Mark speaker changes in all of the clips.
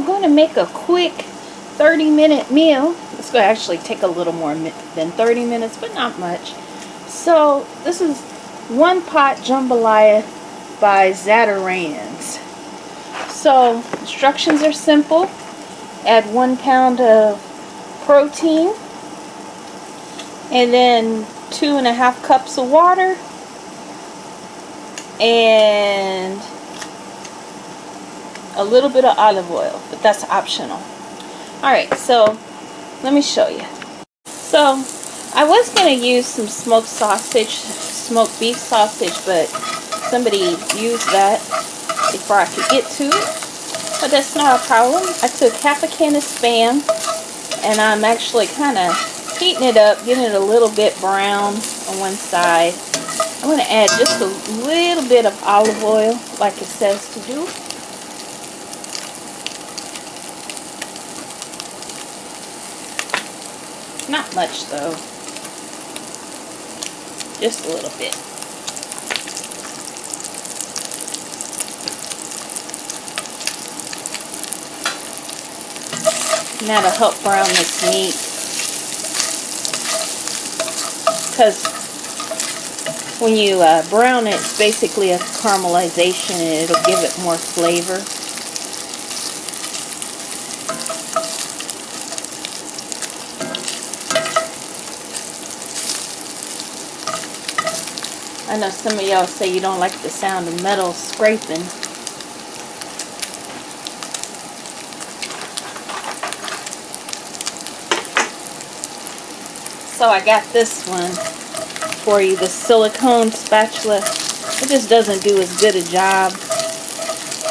Speaker 1: I'm going to make a quick 30-minute meal. It's going to actually take a little more than 30 minutes, but not much. So this is one pot jambalaya by Zatarain's. So instructions are simple. Add 1 pound of protein, and then 2.5 cups of water, and a little bit of olive oil, but that's optional. Alright, so let me show you. So I was going to use some smoked sausage, smoked beef sausage, but somebody used that before I could get to it. But that's not a problem. I took half a can of Spam, and I'm actually kind of heating it up, getting it a little bit brown on one side. I'm going to add just a little bit of olive oil, like it says to do. Not much though. Just a little bit. And that'll help brown this meat. Because when you brown it, it's basically a caramelization, and it'll give it more flavor. I know some of y'all say you don't like the sound of metal scraping. So I got this one for you, the silicone spatula. It just doesn't do as good a job,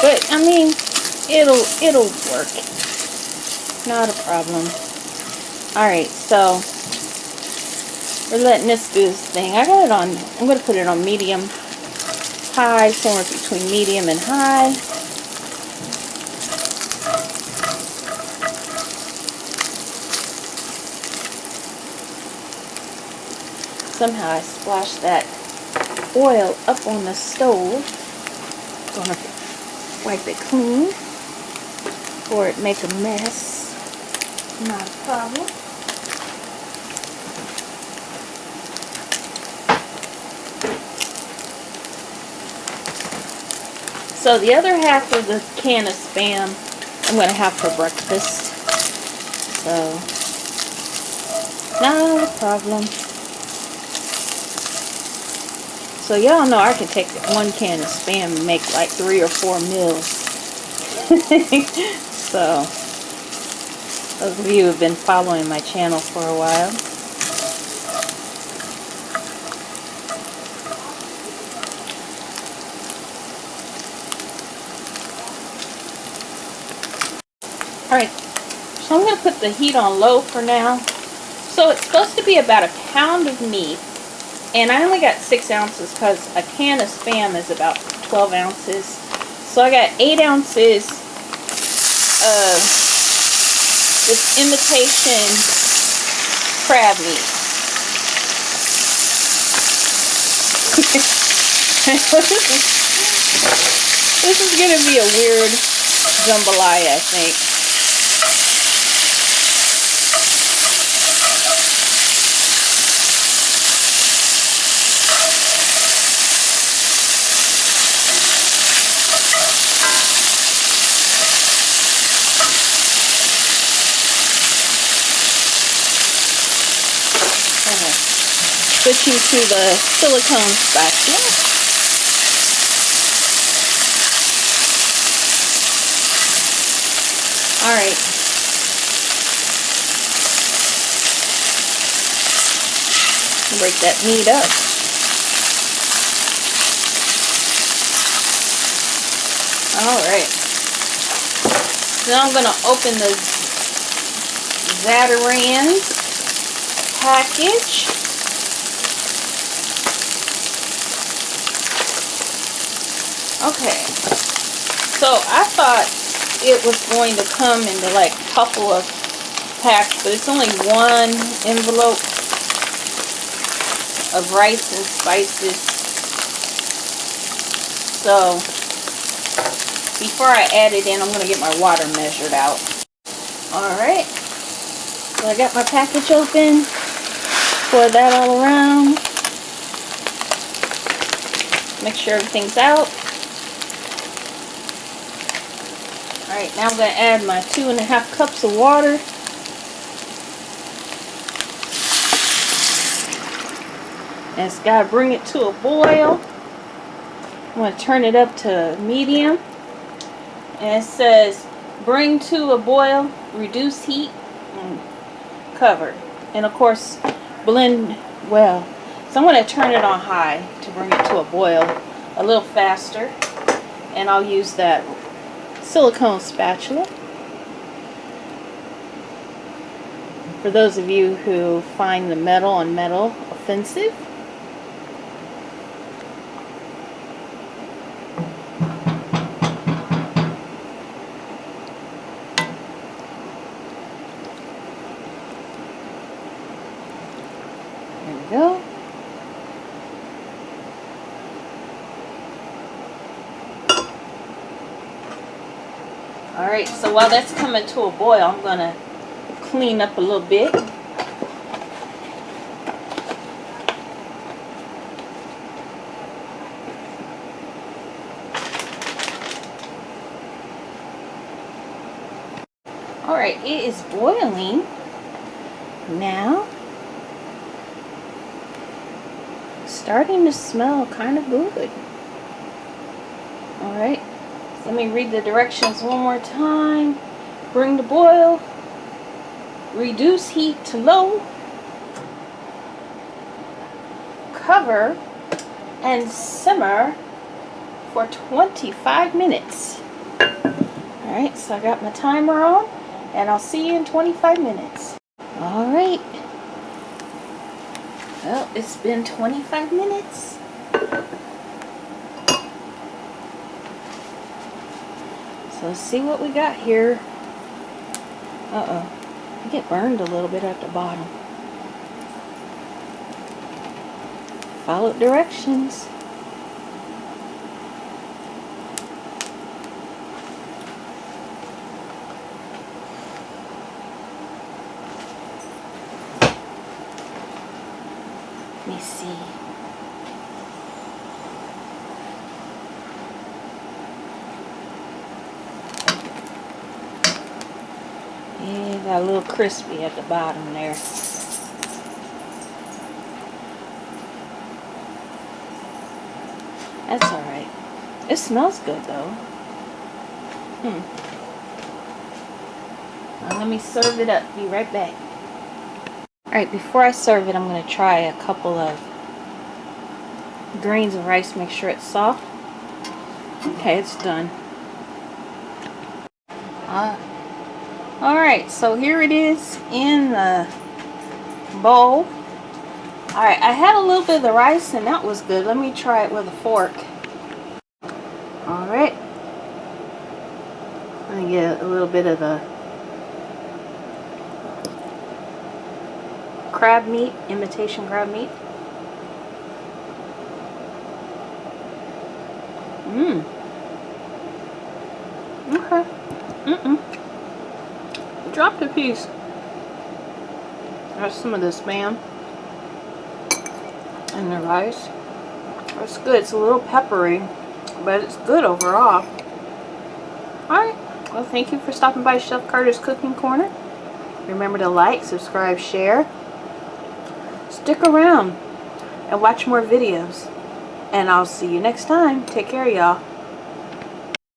Speaker 1: but I mean, it'll work. Not a problem. Alright, so we're letting this do its thing. I got it on, I'm going to put it on medium high, somewhere between medium and high. Somehow I splashed that oil up on the stove. I'm going to wipe it clean before it make a mess. Not a problem. So the other half of the can of Spam I'm going to have for breakfast. So, not a problem. So y'all know I can take 1 can of Spam and make like 3 or 4 meals. So, those of you who have been following my channel for a while. Alright, so I'm going to put the heat on low for now. So it's supposed to be about 1 pound of meat. And I only got 6 ounces because a can of Spam is about 12 ounces. So I got 8 ounces of this Imitation crab meat. This is going to be a weird jambalaya, I think. Switching to the silicone spatula. Alright. Break that meat up. Alright. Now I'm going to open the Zatarain package. Okay, so I thought it was going to come into like a couple of packs, but it's only 1 envelope of rice and spices. So before I add it in, I'm going to get my water measured out. Alright, so I got my package open. Pour that all around. Make sure everything's out. Alright, now I'm going to add my 2.5 cups of water. And it's got to bring it to a boil. I'm going to turn it up to medium. And it says, bring to a boil, reduce heat, and cover. And of course, blend well. So I'm going to turn it on high to bring it to a boil a little faster. And I'll use that silicone spatula. For those of you who find the metal on metal offensive. There we go. Alright, so while that's coming to a boil, I'm going to clean up a little bit. Alright, it is boiling now. Starting to smell kind of good. Alright, so let me read the directions one more time. Bring to boil. Reduce heat to low. Cover and simmer for 25 minutes. Alright, so I got my timer on, and I'll see you in 25 minutes. Alright. Well, it's been 25 minutes. So let's see what we got here. Uh-oh. I get burned a little bit at the bottom. Follow directions. Let me see. Yeah, got a little crispy at the bottom there. That's alright. It smells good though. Now let me serve it up. Be right back. Alright, before I serve it, I'm going to try a couple of grains of rice. Make sure it's soft. Okay, it's done. Alright, so here it is in the bowl. Alright, I had a little bit of the rice and that was good. Let me try it with a fork. Alright. Let me get a little bit of the crab meat, imitation crab meat. Okay. Dropped a piece. There's some of the Spam and the rice. It's good. It's a little peppery, but it's good overall. Alright. Well, thank you for stopping by Chef Carter's Cooking Corner. Remember to like, subscribe, share. Stick around and watch more videos. And I'll see you next time. Take care, y'all.